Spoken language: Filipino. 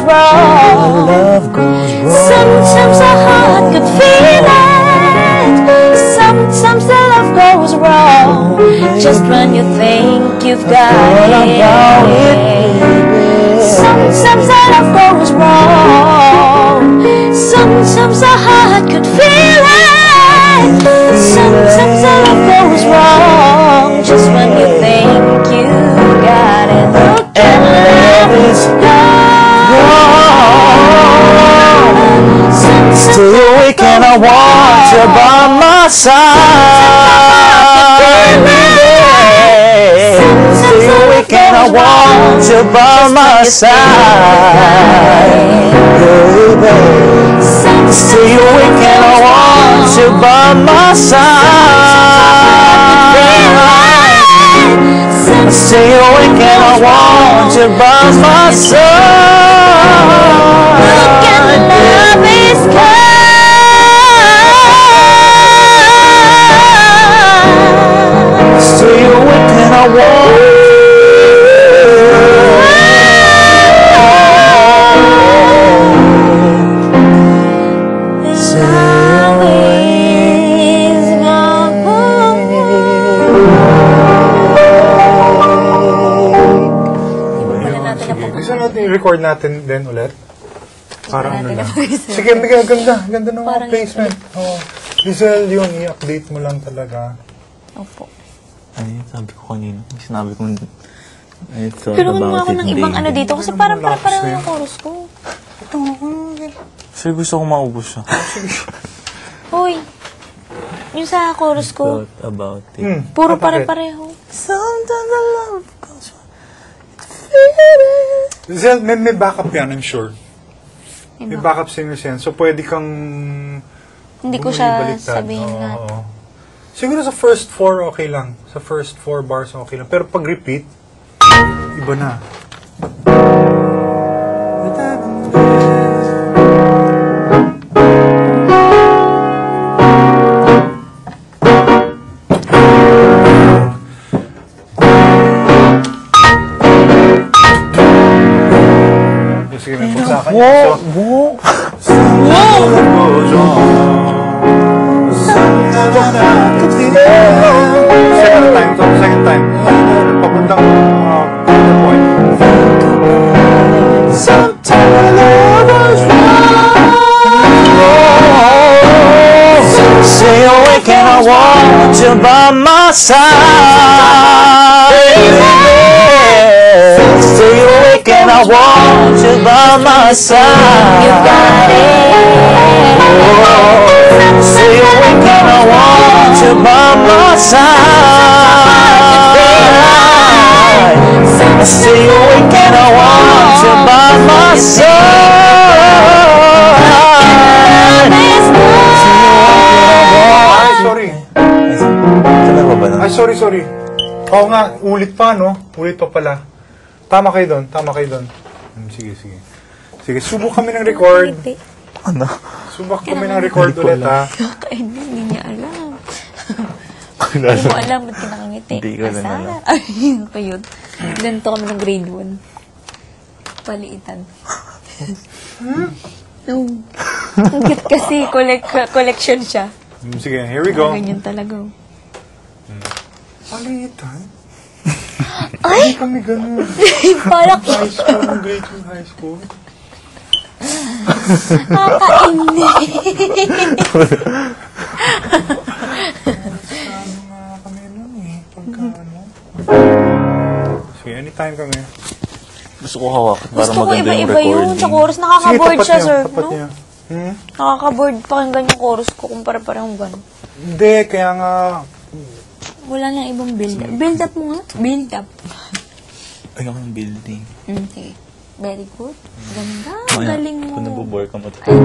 wrong. Sometimes our heart could feel it. Sometimes the love goes wrong. Just when you think you've got it. Sometimes our love goes wrong. Sometimes our heart could feel it. Sometimes our love goes wrong. Just when you think you've got it. Look at love is gone. Stay awake and I want you by my side. Stay awake and I want you by my side. Baby. Stay awake and I want you by my side. Stay awake and I want you by my side. Look at love is gone. Stay awake and I want record natin din ulit. Parang ano lang. Sige, ganda ng mga placement. Oh. Diesel, yun, i-update mo lang talaga. Opo. Ay, sabi ko kanina. Sinabi ko, I thought pero about ako ng ibang ano dito kasi parang yung chorus ko. Kasi gusto kong maubos siya. Hoy, yung sa chorus ko, Thought about it. puro pare-pareho. Sometimes I love goes Diesel, may backup yan, I'm sure. May backup singers yan. So, pwede kang Hindi ko siya bumibaliktad. sabihin na. Oo. Siguro sa first 4 okay lang. Sa first 4 bars okay lang. Pero pag repeat, iba na. Sige, may pagsakan niya. Second time. Papuntang point. Stay awake and I want you by my side. Stay awake and I want you by my side. You got it. Stay awake and I want you by my side. Stay awake and I want you by my side. Ay, sorry. Ay, sorry. Oo nga, ulit pa, no? Ulit pa pala. Tama kayo doon. Sige. Sige, subok kami ng record. Ano? Subok kami ng record ulit, ha? Hindi niya alam. Hindi mo alam ba't kinakangiti. Hindi ko rin alam. Ay, cute. Ganito kami ng grade 1. Paliitan. Ang cute kasi, collection siya. Sige, here we go. Ganyan talaga. Palitan? Ay! Hindi kami ganun. Parang High school, ng grade 2 high school. kakaindi. Ano nga kami nun eh. Pagka ano. Sige, anytime kami. Gusto ko hawakan para Gusto ko maganda yung iba-iba yun. recording. Sa chorus, nakaka-board siya, sir. Tapat No? niya. Nakaka-board pakinggan yung chorus ko kung para-parang gano'n. Hindi, kaya nga... Wala nang ibang build-up. Build-up mo nga. Build-up. Ayoko ng building. Okay. Very good. Ganda. Galing mo. Kung nabubore ka mo. Ay,